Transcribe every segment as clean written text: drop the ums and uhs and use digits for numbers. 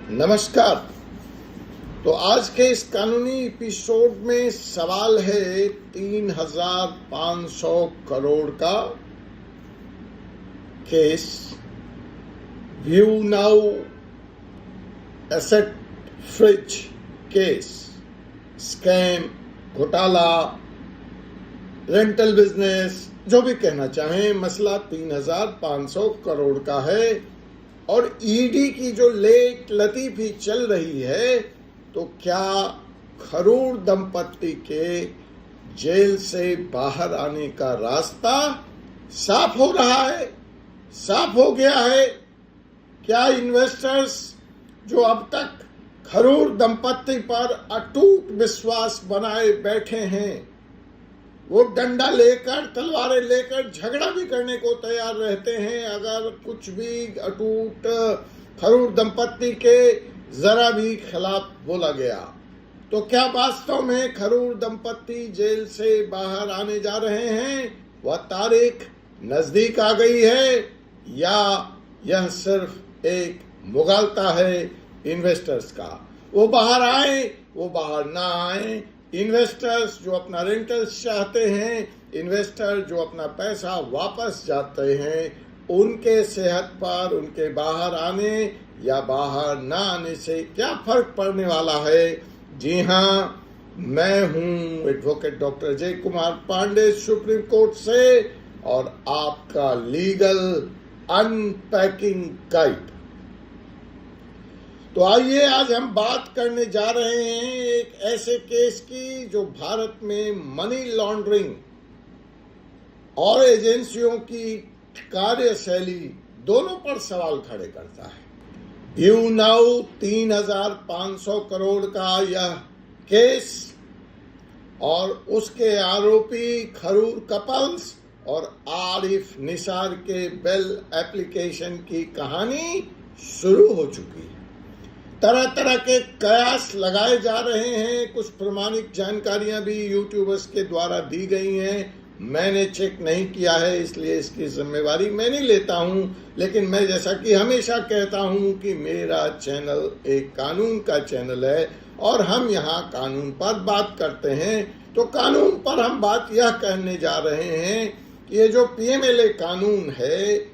नमस्कार। तो आज के इस कानूनी एपिसोड में सवाल है 3,500 करोड़ का case, view now asset fridge case, scam, घोटाला, रेंटल बिजनेस, जो भी कहना चाहें, मसला 3,500 करोड़ का है। और ईडी की जो लेट लतीफी चल रही है, तो क्या खरूर दंपत्ति के जेल से बाहर आने का रास्ता साफ हो रहा है, साफ हो गया है? क्या इन्वेस्टर्स जो अब तक खरूर दंपत्ति पर अटूट विश्वास बनाए बैठे हैं, वो डंडा लेकर, तलवारें लेकर झगड़ा भी करने को तैयार रहते हैं अगर कुछ भी अटूट खरूर दंपत्ति के जरा भी खिलाफ बोला गया? तो क्या वास्तव में खरूर दंपत्ति जेल से बाहर आने जा रहे हैं? वह तारीख नजदीक आ गई है या यह सिर्फ एक मुगालता है इन्वेस्टर्स का? वो बाहर आए, वो बाहर ना आए, इन्वेस्टर्स जो अपना रेंटल्स चाहते हैं, इन्वेस्टर जो अपना पैसा वापस जाते हैं, उनके सेहत पर उनके बाहर आने या बाहर ना आने से क्या फर्क पड़ने वाला है? जी हाँ, मैं हूं एडवोकेट डॉक्टर जय कुमार पांडे, सुप्रीम कोर्ट से, और आपका लीगल अनपैकिंग गाइड। तो आइए आज हम बात करने जा रहे हैं एक ऐसे केस की जो भारत में मनी लॉन्ड्रिंग और एजेंसियों की कार्यशैली दोनों पर सवाल खड़े करता है। व्यू नाउ 3,500 करोड़ का यह केस और उसके आरोपी खरूर कपल्स और आरिफ निसार के बेल एप्लीकेशन की कहानी शुरू हो चुकी है। तरह तरह के कयास लगाए जा रहे हैं, कुछ प्रमाणिक जानकारियां भी यूट्यूबर्स के द्वारा दी गई हैं। मैंने चेक नहीं किया है, इसलिए इसकी जिम्मेवारी मैं नहीं लेता हूं। लेकिन मैं जैसा कि हमेशा कहता हूं कि मेरा चैनल एक कानून का चैनल है और हम यहां कानून पर बात करते हैं। तो कानून पर हम बात यह कहने जा रहे हैं कि ये जो पीएमएलए कानून है,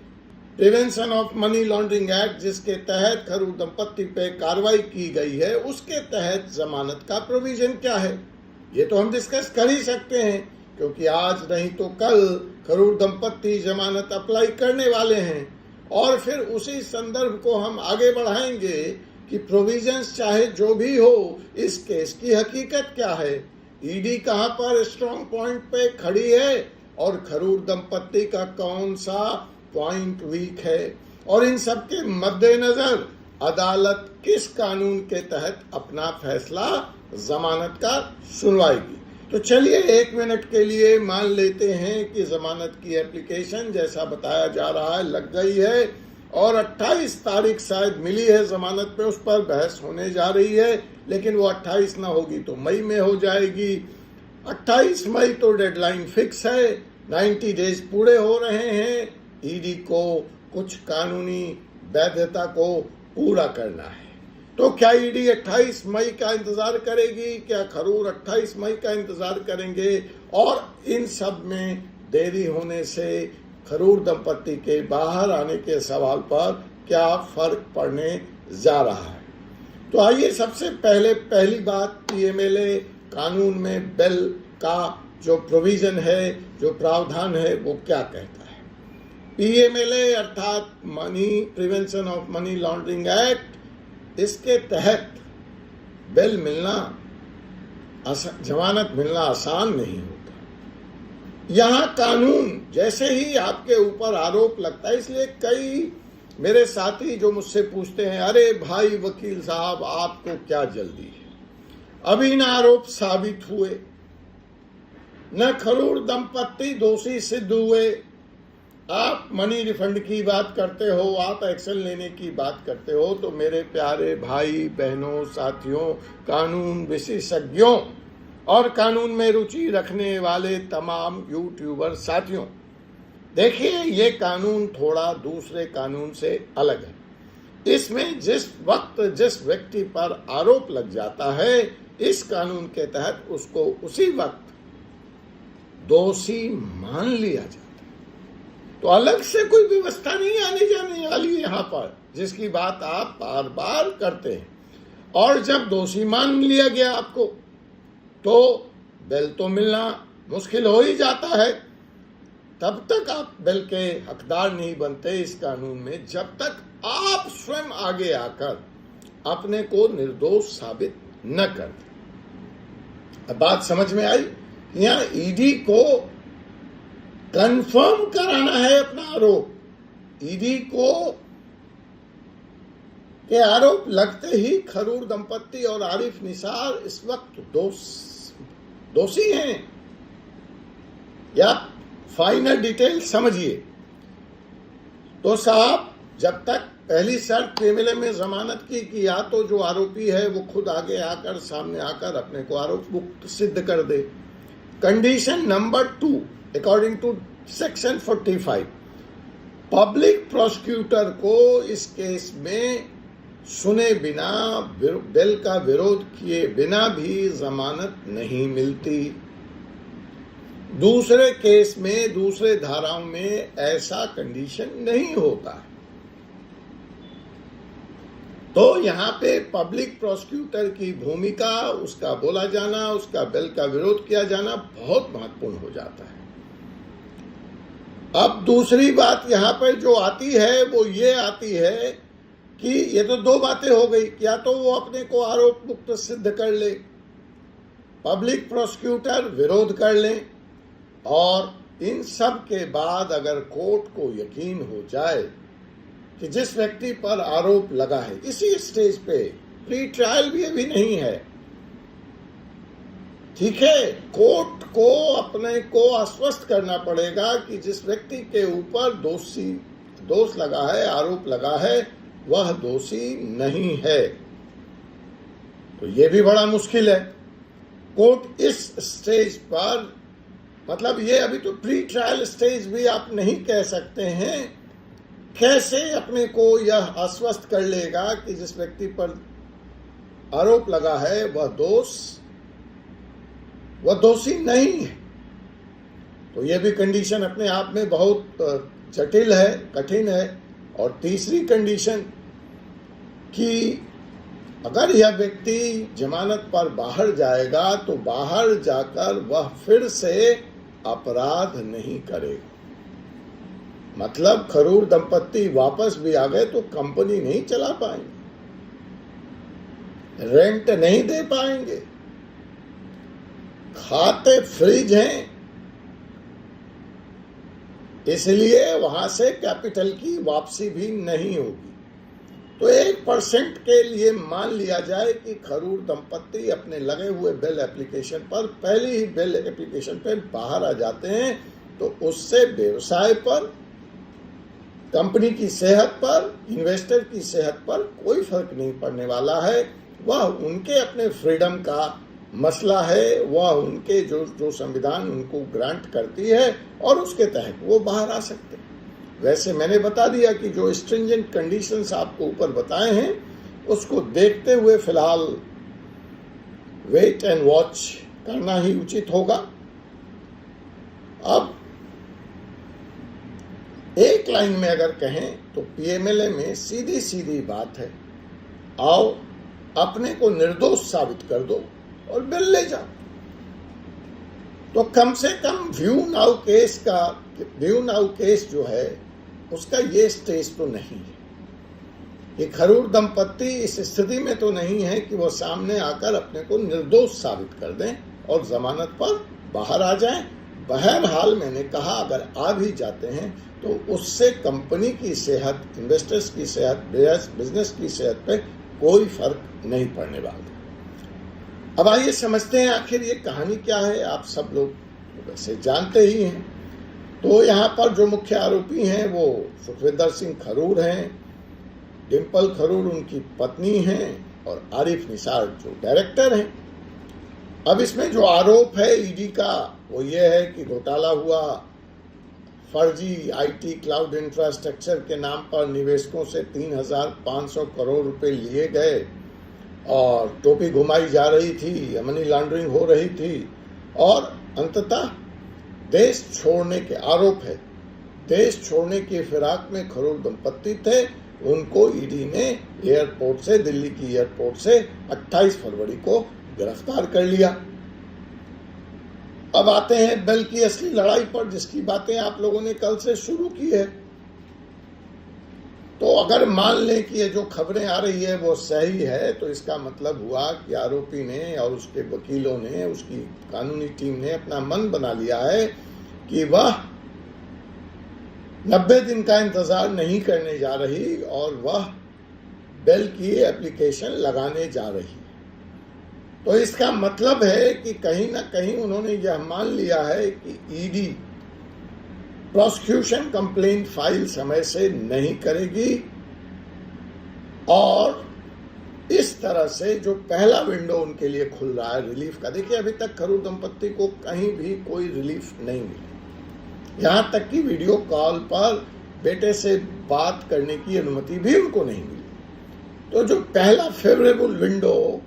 prevention of money laundering act, जिसके तहत खरूर दंपत्ति पे कार्रवाई की गई है, उसके तहत जमानत का प्रोविजन क्या है, ये तो हम डिस्कस कर ही सकते हैं, क्योंकि आज नहीं तो कल खरूर दंपत्ति जमानत अप्लाई करने वाले हैं। और फिर उसी संदर्भ को हम आगे बढ़ाएंगे कि प्रोविजंस चाहे जो भी हो, इस केस की हकीकत क्या है, ईडी कहां पर स्ट्रॉन्ग पॉइंट पे खड़ी है और खरूर दंपत्ति का कौन सा पॉइंट वीक है, और इन सब के मद्देनजर अदालत किस कानून के तहत अपना फैसला जमानत का सुनवाएगी। तो चलिए 1 मिनट के लिए मान लेते हैं कि जमानत की एप्लीकेशन जैसा बताया जा रहा है लग गई है और 28 तारीख शायद मिली है जमानत पे, उस पर बहस होने जा रही है। लेकिन वो 28 ना होगी तो मई में हो जाएगी। 28 मई तो डेडलाइन फिक्स है, 90 डेज पूरे हो रहे हैं। ईडी को कुछ कानूनी वैधता को पूरा करना है। तो क्या ईडी 28 मई का इंतजार करेगी? क्या खरूर 28 मई का इंतजार करेंगे? और इन सब में देरी होने से खरूर दंपत्ति के बाहर आने के सवाल पर क्या फर्क पड़ने जा रहा है? तो आइए सबसे पहली बात, पीएमएलए कानून में बेल का जो प्रोविजन है, जो प्रावधान है, वो क्या कहता है। पीएमएलए अर्थात money prevention of money laundering act, इसके तहत बेल मिलना, जमानत मिलना आसान नहीं होता। यहाँ कानून जैसे ही आपके ऊपर आरोप लगता है, इसलिए कई मेरे साथी जो मुझसे पूछते हैं, अरे भाई वकील साहब आपको क्या जल्दी है, अभी न आरोप साबित हुए, न खरूर दंपत्ति दोषी सिद्ध हुए, आप मनी रिफंड की बात करते हो, आप एक्शन लेने की बात करते हो। तो मेरे प्यारे भाई बहनों, साथियों, कानून विशेषज्ञों और कानून में रुचि रखने वाले तमाम यूट्यूबर साथियों, देखिए ये कानून थोड़ा दूसरे कानून से अलग है। इसमें जिस वक्त जिस व्यक्ति पर आरोप लग जाता है, इस कानून के तहत उसको उसी वक्त दोषी मान लिया जाता है। तो अलग से कोई व्यवस्था नहीं आने जाने वाली यहां पर, जिसकी बात आप बार बार करते हैं। और जब दोषी मान लिया गया आपको, तो बेल तो मिलना मुश्किल हो ही जाता है। तब तक आप बेल के हकदार नहीं बनते इस कानून में, जब तक आप स्वयं आगे आकर अपने को निर्दोष साबित न कर दें। अब बात समझ में आई? यहां ईडी को कंफर्म कराना है अपना आरोप। ईडी को के आरोप लगते ही खरूर दंपत्ति और आरिफ निसार इस वक्त दोषी हैं। या फाइनल डिटेल समझिए। तो साहब, जब तक पहली शर्त प्रीमिले में जमानत की कि या तो जो आरोपी है वो खुद आगे आकर सामने आकर अपने को आरोप मुक्त सिद्ध कर दे। Condition number 2 according to section 45, public prosecutor को इस केस में सुने बिना, बेल का विरोध किए बिना भी जमानत नहीं मिलती। दूसरे केस में, दूसरे धाराओं में ऐसा कंडीशन नहीं होता है। तो यहां पे पब्लिक प्रोसिक्यूटर की भूमिका, उसका बोला जाना, उसका बेल का विरोध किया जाना बहुत महत्वपूर्ण हो जाता है। अब दूसरी बात यहां पर जो आती है वो ये आती है कि ये तो दो बातें हो गई। या तो वो अपने को आरोप मुक्त सिद्ध कर ले, पब्लिक प्रोसिक्यूटर विरोध कर ले, और इन सब के बाद अगर कोर्ट को यकीन हो जाए कि जिस व्यक्ति पर आरोप लगा है, इसी स्टेज पे प्री ट्रायल भी अभी नहीं है, ठीक है, कोर्ट को अपने को आश्वस्त करना पड़ेगा कि जिस व्यक्ति के ऊपर दोष लगा है, आरोप लगा है, वह दोषी नहीं है। तो यह भी बड़ा मुश्किल है। कोर्ट इस स्टेज पर, मतलब ये अभी तो प्री ट्रायल स्टेज भी आप नहीं कह सकते हैं, कैसे अपने को यह आश्वस्त कर लेगा कि जिस व्यक्ति पर आरोप लगा है वह दोषी नहीं है। तो यह भी कंडीशन अपने आप में बहुत जटिल है, कठिन है। और तीसरी कंडीशन कि अगर यह व्यक्ति जमानत पर बाहर जाएगा तो बाहर जाकर वह फिर से अपराध नहीं करेगा। मतलब खरूर दंपत्ति वापस भी आ गए तो कंपनी नहीं चला पाएंगे, रेंट नहीं दे पाएंगे, खाते फ्रीज हैं, इसलिए वहां से कैपिटल की वापसी भी नहीं होगी। तो 1% के लिए मान लिया जाए कि खरूर दंपत्ति अपने लगे हुए बेल एप्लीकेशन पर, पहली ही बेल एप्लीकेशन पर बाहर आ जाते हैं, तो उससे व्यवसाय पर, कंपनी की सेहत पर, इन्वेस्टर की सेहत पर कोई फर्क नहीं पड़ने वाला है। वह उनके अपने फ्रीडम का मसला है, वह उनके जो संविधान उनको ग्रांट करती है और उसके तहत वो बाहर आ सकते हैं। वैसे मैंने बता दिया कि जो स्ट्रिंजेंट कंडीशंस आपको ऊपर बताए हैं उसको देखते हुए फिलहाल वेट एंड वॉच करना ही उचित होगा। अब एक लाइन में अगर कहें तो पीएमएलए में सीधी सीधी बात है, आओ अपने को निर्दोष साबित कर दो और बिल ले जाओ। तो कम से कम व्यू नाउ केस जो है उसका ये स्टेज तो नहीं है। ये खरूर दंपत्ति इस स्थिति में तो नहीं है कि वो सामने आकर अपने को निर्दोष साबित कर दें और जमानत पर बाहर आ जाएं। बहरहाल मैंने कहा अगर आ भी जाते हैं तो उससे कंपनी की सेहत, इन्वेस्टर्स की सेहत, बिजनेस की सेहत पे कोई फर्क नहीं पड़ने वाला। अब आइए समझते हैं आखिर ये कहानी क्या है। आप सब लोग वैसे जानते ही हैं। तो यहाँ पर जो मुख्य आरोपी हैं वो सुखविंदर सिंह खरूर हैं, डिम्पल खरूर उनकी पत्नी हैं और आरिफ निसार जो डायरेक्टर हैं। अब इसमें जो आरोप है ईडी का वो ये है कि घोटाला हुआ फर्जी आईटी क्लाउड इंफ्रास्ट्रक्चर के नाम पर निवेशकों से 3,500 करोड़ रुपए लिए गए और टोपी घुमाई जा रही थी, मनी लॉन्ड्रिंग हो रही थी और अंततः देश छोड़ने के आरोप है, देश छोड़ने की फिराक में खरूर दंपत्ति थे। उनको ईडी ने एयरपोर्ट से, दिल्ली की एयरपोर्ट से 28 फरवरी को गिरफ्तार कर लिया। अब आते हैं बेल की असली लड़ाई पर, जिसकी बातें आप लोगों ने कल से शुरू की है। तो अगर मान लें कि ये जो खबरें आ रही है वो सही है, तो इसका मतलब हुआ कि आरोपी ने और उसके वकीलों ने, उसकी कानूनी टीम ने अपना मन बना लिया है कि वह 90 दिन का इंतजार नहीं करने जा रही और वह बेल की एप्लीकेशन लगाने जा रही। तो इसका मतलब है कि कहीं ना कहीं उन्होंने यह मान लिया है कि ईडी प्रोसिक्यूशन कंप्लेंट फाइल समय से नहीं करेगी और इस तरह से जो पहला विंडो उनके लिए खुल रहा है रिलीफ का, देखिए अभी तक खरूर दंपत्ति को कहीं भी कोई रिलीफ नहीं मिली, यहां तक कि वीडियो कॉल पर बेटे से बात करने की अनुमति भी उनको नहीं मिली। तो जो पहला फेवरेबल विंडो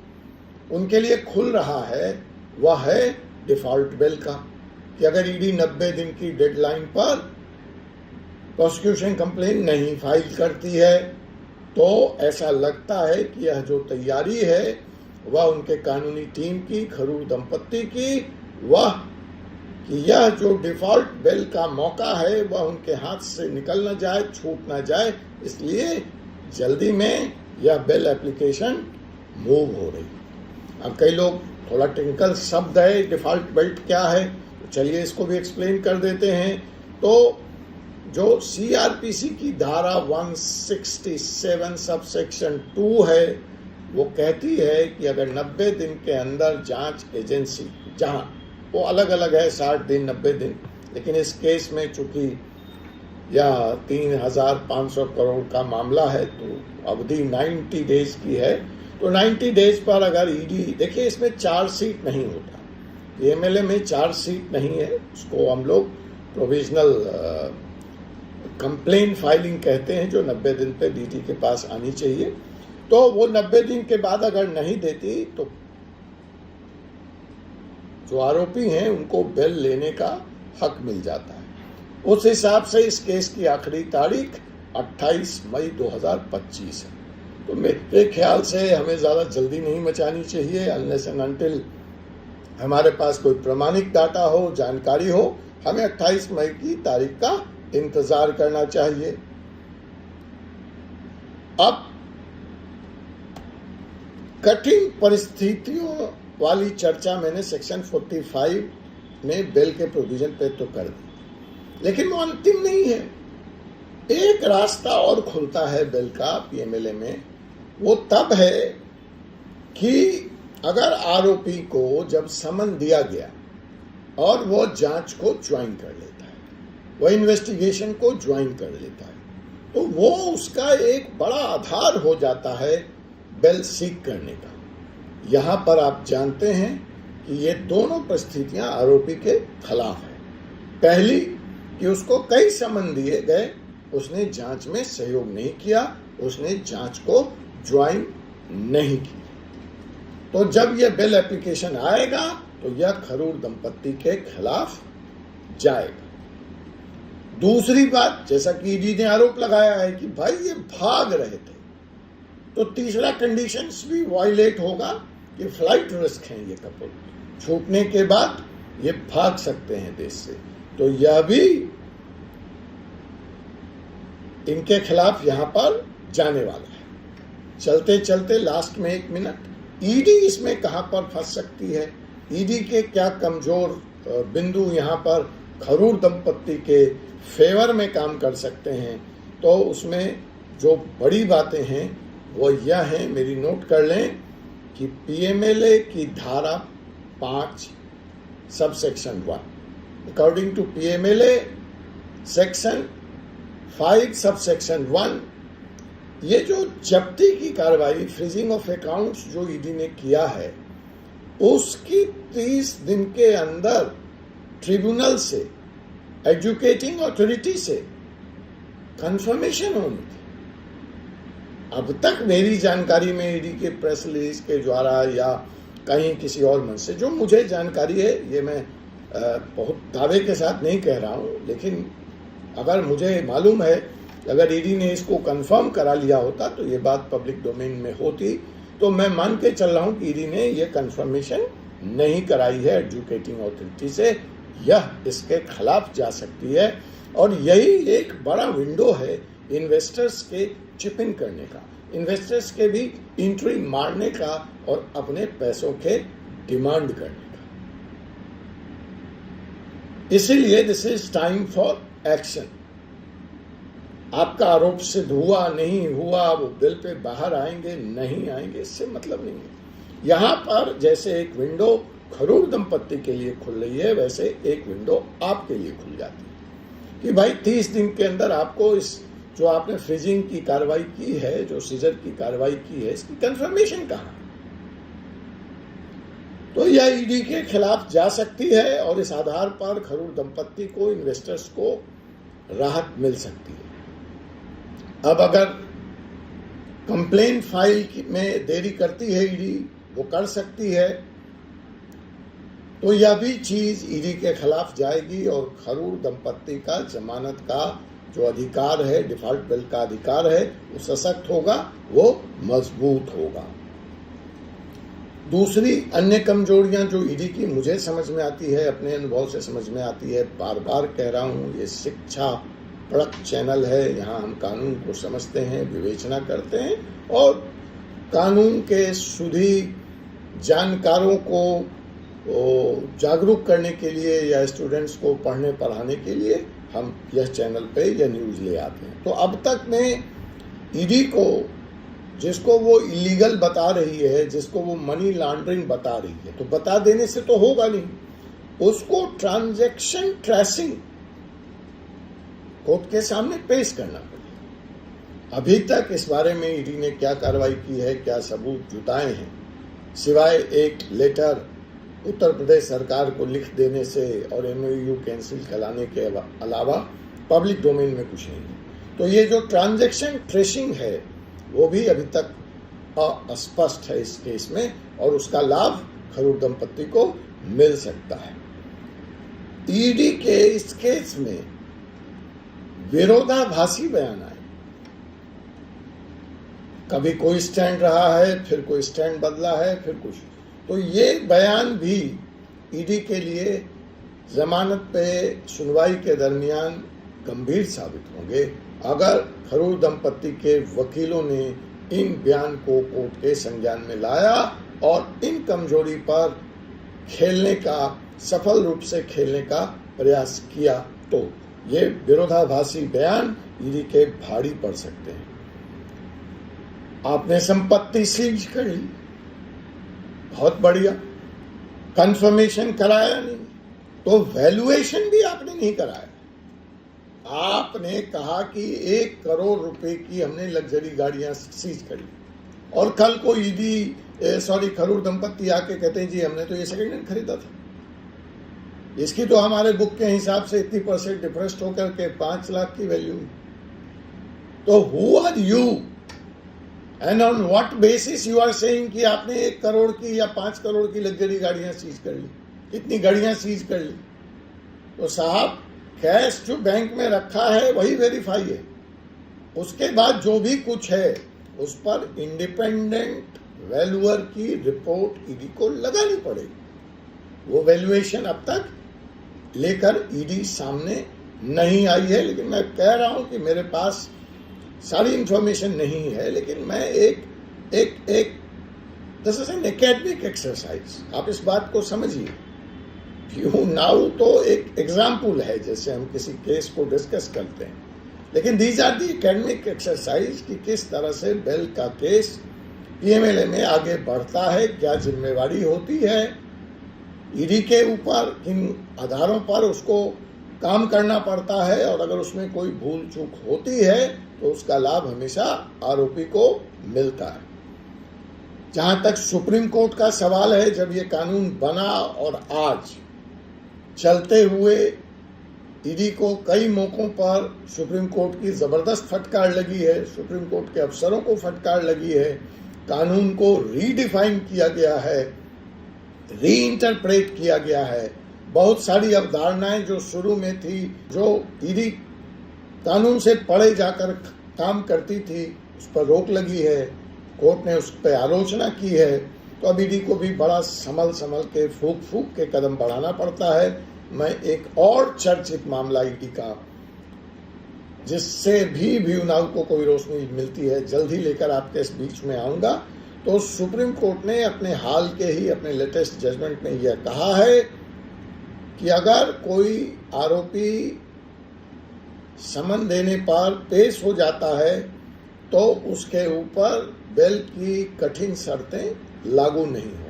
उनके लिए खुल रहा है वह है डिफॉल्ट बेल का, कि अगर ईडी 90 दिन की डेडलाइन पर प्रोसिक्यूशन कंप्लेंट नहीं फाइल करती है तो ऐसा लगता है कि यह जो तैयारी है वह उनके कानूनी टीम की, खरूर दंपत्ति की, वह कि यह जो डिफॉल्ट बेल का मौका है वह उनके हाथ से निकल न जाए, छूट न जाए, इसलिए जल्दी में यह बेल एप्लीकेशन मूव हो रही। अब कई लोग, थोड़ा टेक्निकल शब्द है डिफॉल्ट बेल क्या है, तो चलिए इसको भी एक्सप्लेन कर देते हैं। तो जो सीआरपीसी की धारा 167 सबसेक्शन 2 है वो कहती है कि अगर 90 दिन के अंदर जांच एजेंसी, जहां वो अलग अलग है 60 दिन 90 दिन, लेकिन इस केस में चूंकि यह 3,500 करोड़ का मामला है तो अवधि 90 डेज की है, तो 90 डेज पर अगर ईडी, देखिए इसमें चार्जशीट नहीं होता, पीएमएलए में चार्जशीट नहीं है, उसको हम लोग प्रोविजनल कंप्लेंट फाइलिंग कहते हैं, जो 90 दिन पे डीटी के पास आनी चाहिए। तो वो 90 दिन के बाद अगर नहीं देती तो जो आरोपी हैं उनको बेल लेने का हक मिल जाता है। उस हिसाब से इस केस की आखिरी तारीख 28 मई 2025 है। तो मेरे ख्याल से हमें ज़्यादा जल्दी नहीं मचानी चाहिए, अनलेस एंड अनटिल हमारे पास कोई प्रमाणिक डाटा हो, जानकारी हो, हमें 28 मई की तारीख का इंतजार करना चाहिए। अब कठिन परिस्थितियों वाली चर्चा मैंने सेक्शन 45 में बेल के प्रोविजन पे तो कर दी, लेकिन वो अंतिम नहीं है। एक रास्ता और खुलता है बेल का पीएमएलए में, वो तब है कि अगर आरोपी को जब समन दिया गया और वो जांच को ज्वाइन कर लेता है, वो इन्वेस्टिगेशन को ज्वाइन कर लेता है, तो वो उसका एक बड़ा आधार हो जाता है बेल सीक करने का। यहाँ पर आप जानते हैं कि ये दोनों परिस्थितियां आरोपी के खिलाफ है। पहली कि उसको कई समन दिए गए, उसने जांच में सहयोग नहीं किया, उसने जांच को ज्वाइन नहीं किया, तो जब यह बेल एप्लीकेशन आएगा तो यह खरूर दंपत्ति के खिलाफ जाएगा। दूसरी बात, जैसा कि ईडी ने आरोप लगाया है कि भाई ये भाग रहे थे, तो तीसरा कंडीशंस भी वायलेट होगा कि फ्लाइट रिस्क है, ये कपल छूटने के बाद ये भाग सकते हैं देश से, तो यह भी इनके खिलाफ यहां पर जाने वाला है। चलते चलते लास्ट में 1 मिनट, ईडी इसमें कहां पर फंस सकती है, ईडी के क्या कमजोर बिंदु यहां पर खरूर दंपत्ति के फेवर में काम कर सकते हैं, तो उसमें जो बड़ी बातें हैं वो यह हैं, मेरी नोट कर लें कि पीएमएलए की धारा 5 subsection 1, according to PMLA section 5 subsection 1, ये जो जब्ती की कार्रवाई, फ्रीजिंग ऑफ अकाउंट्स जो ईडी ने किया है, उसकी 30 दिन के अंदर ट्रिब्यूनल से एजुकेटिंग अथॉरिटी से कंफर्मेशन होनी थी। अब तक मेरी जानकारी में ईडी के प्रेस रिलीज के द्वारा या कहीं किसी और मंच से जो मुझे जानकारी है, ये मैं बहुत दावे के साथ नहीं कह रहा हूँ, लेकिन अगर मुझे मालूम है अगर ईडी ने इसको कंफर्म करा लिया होता तो ये बात पब्लिक डोमेन में होती। तो मैं मान के चल रहा हूँ कि ईडी ने ये कंफर्मेशन नहीं कराई है एजुकेटिंग अथॉरिटी से, यह इसके खिलाफ जा सकती है। और यही एक बड़ा विंडो है इन्वेस्टर्स के चिप इन करने का, इन्वेस्टर्स के भी एंट्री मारने का और अपने पैसों के डिमांड करने का। इसीलिए this is time for action. आपका आरोप सिद्ध हुआ नहीं हुआ, वो बिल पे बाहर आएंगे नहीं आएंगे, इससे मतलब नहीं है। यहाँ पर जैसे एक विंडो खरूर दंपत्ति के लिए खुल रही है, वैसे एक विंडो आपके लिए खुल जाती है कि भाई 30 दिन के अंदर आपको इस जो आपने फ्रीजिंग की कार्रवाई की है, जो सीजर की कार्रवाई की है, इसकी कंफर्मेशन कहाँ। तो यह ईडी के खिलाफ जा सकती है और इस आधार पर खरूर दंपत्ति को, इन्वेस्टर्स को राहत मिल सकती है। अब अगर कंप्लेन फाइल में देरी करती है ईडी, वो कर सकती है, तो यह भी चीज ईडी के खिलाफ जाएगी और खरूर दंपत्ति का जमानत का जो अधिकार है, डिफॉल्ट बिल का अधिकार है, वो सशक्त होगा, वो मजबूत होगा। दूसरी अन्य कमजोरियां जो ईडी की मुझे समझ में आती है, अपने अनुभव से समझ में आती है, बार बार कह रहा हूं, ये शिक्षा परक चैनल है। यहाँ हम कानून को समझते हैं, विवेचना करते हैं और कानून के सुधी जानकारों को जागरूक करने के लिए या स्टूडेंट्स को पढ़ने पढ़ाने के लिए हम यह चैनल पे यह न्यूज़ ले आते हैं। तो अब तक में ईडी को जिसको वो इलीगल बता रही है, जिसको वो मनी लॉन्ड्रिंग बता रही है, तो बता देने से तो होगा नहीं, उसको ट्रांजैक्शन ट्रेसिंग कोर्ट के सामने पेश करना पड़ेगा। अभी तक इस बारे में ईडी ने क्या कार्रवाई की है, क्या सबूत जुटाए हैं, सिवाय एक लेटर उत्तर प्रदेश सरकार को लिख देने से और एमओयू कैंसिल कराने के अलावा पब्लिक डोमेन में कुछ नहीं है। तो ये जो ट्रांजैक्शन ट्रेसिंग है वो भी अभी तक अस्पष्ट है इस केस में, और उसका लाभ खरूर दंपत्ति को मिल सकता है। ईडी के इस केस में विरोधाभासी बयान आए, कभी कोई स्टैंड रहा है, फिर कोई स्टैंड बदला है, फिर कुछ। तो ये बयान भी ईडी के लिए जमानत पे सुनवाई के दरमियान गंभीर साबित होंगे अगर खरूर दंपत्ति के वकीलों ने इन बयान को कोर्ट के संज्ञान में लाया और इन कमजोरी पर खेलने का, सफल रूप से खेलने का प्रयास किया। तो ये विरोधाभासी बयान ईडी के भारी पड़ सकते हैं। आपने संपत्ति सीज कर ली, बहुत बढ़िया, कंफर्मेशन कराया नहीं, तो वैल्यूएशन भी आपने नहीं कराया। आपने कहा कि 1 करोड़ रुपए की हमने लग्जरी गाड़ियां सीज करी, और कल को ईडी खरूर दंपत्ति आके कहते हैं जी हमने तो ये सेकेंड हैंड खरीदा था, इसकी तो हमारे बुक के हिसाब से इतनी % डिफरेंस होकर के 5 लाख की वैल्यू। तो who are you and on what basis you are saying कि आपने 1 करोड़ की या 5 करोड़ की लग्जरी गाड़ियां सीज कर ली, इतनी गाड़ियां सीज कर ली। तो साहब, कैश जो बैंक में रखा है वही वेरीफाई है, उसके बाद जो भी कुछ है उस पर इंडिपेंडेंट वैल्यूअर की रिपोर्ट ईडी को लगानी पड़ेगी। वो वैल्यूएशन अब तक लेकर ईडी सामने नहीं आई है, लेकिन मैं कह रहा हूं कि मेरे पास सारी इंफॉर्मेशन नहीं है, लेकिन मैं एक this is an academic exercise, आप इस बात को समझिए। यू नाउ तो एक एग्जाम्पल है, जैसे हम किसी केस को डिस्कस करते हैं, लेकिन these are the academic exercise कि किस तरह से बेल का केस पीएमएलए में आगे बढ़ता है, क्या जिम्मेवारी होती है ईडी के ऊपर, किन आधारों पर उसको काम करना पड़ता है, और अगर उसमें कोई भूल चूक होती है तो उसका लाभ हमेशा आरोपी को मिलता है। जहां तक सुप्रीम कोर्ट का सवाल है, जब ये कानून बना और आज चलते हुए ईडी को कई मौकों पर सुप्रीम कोर्ट की ज़बरदस्त फटकार लगी है, सुप्रीम कोर्ट के अफसरों को फटकार लगी है, कानून को रीडिफाइन किया गया है, रीइंटरप्रेट किया गया है। बहुत सारी अवधारणाएं जो शुरू में थी, जो ईडी कानून से परे जाकर काम करती थी, उस पर रोक लगी है, कोर्ट ने उस पर आलोचना की है। तो अब ईडी को भी बड़ा संभल के फूक के कदम बढ़ाना पड़ता है। मैं एक और चर्चित मामला ईडी का, जिससे भी उनाव को कोई रोशनी मिलती है, जल्द ही लेकर आपके इस बीच में आऊंगा। तो सुप्रीम कोर्ट ने अपने हाल के ही अपने लेटेस्ट जजमेंट में यह कहा है कि अगर कोई आरोपी समन देने पर पेश हो जाता है तो उसके ऊपर बेल की कठिन शर्तें लागू नहीं होंगी।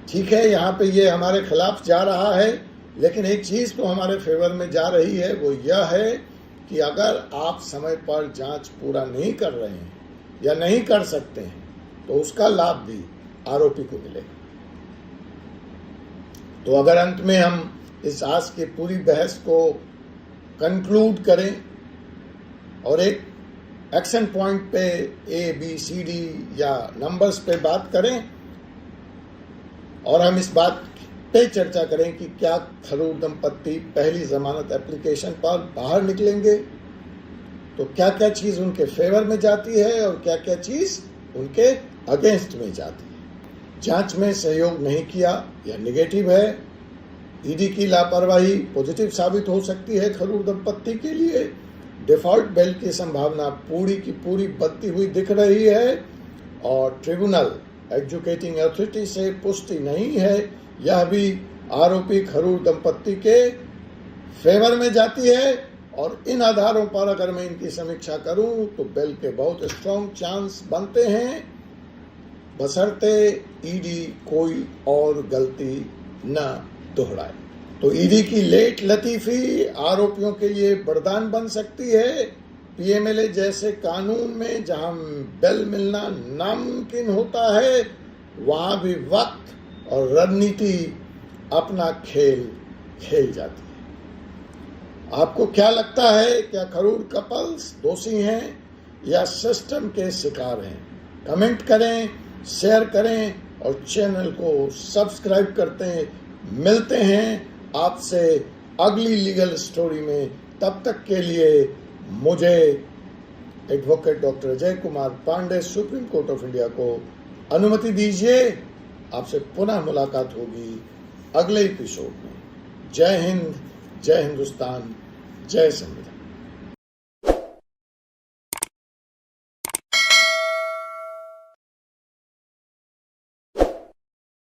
ठीक है, यहाँ पे ये हमारे खिलाफ जा रहा है, लेकिन एक चीज तो हमारे फेवर में जा रही है, वो यह है कि अगर आप समय पर जांच पूरा नहीं कर रहे हैं या नहीं कर सकते हैं तो उसका लाभ भी आरोपी को मिलेगा। तो अगर अंत में हम इस आज की पूरी बहस को कंक्लूड करें और एक एक्शन पॉइंट पे ABCD या नंबर्स पे बात करें और हम इस बात पे चर्चा करें कि क्या थरूर दंपत्ति पहली जमानत एप्लीकेशन पर बाहर निकलेंगे, तो क्या क्या चीज उनके फेवर में जाती है और क्या क्या चीज उनके अगेंस्ट में जाती है। जांच में सहयोग नहीं किया, यह नेगेटिव है। ईडी की लापरवाही पॉजिटिव साबित हो सकती है थरूर दंपत्ति के लिए। डिफॉल्ट बेल की संभावना पूरी की पूरी बनती हुई दिख रही है और ट्रिब्यूनल एजुकेटिंग अथॉरिटी से पुष्टि नहीं है, यह भी आरोपी थरूर दंपत्ति के फेवर में जाती है। और इन आधारों पर अगर मैं इनकी समीक्षा करूं तो बेल के बहुत स्ट्रॉन्ग चांस बनते हैं, बशर्ते ईडी कोई और गलती न दोहराए। तो ईडी की लेट लतीफी आरोपियों के लिए वरदान बन सकती है। पीएमएलए जैसे कानून में जहां बेल मिलना नामुमकिन होता है, वहां भी वक्त और रणनीति अपना खेल खेल जाती है। आपको क्या लगता है, क्या थरूर कपल्स दोषी हैं या सिस्टम के शिकार हैं? कमेंट करें, शेयर करें और चैनल को सब्सक्राइब करते हैं। मिलते हैं आपसे अगली लीगल स्टोरी में। तब तक के लिए मुझे advocate doctor Ajay Kumar Pandey, supreme court of India को अनुमति दीजिए। आपसे पुनः मुलाकात होगी अगले एपिसोड में। जय हिंद, जय हिंदुस्तान, जय संविधान।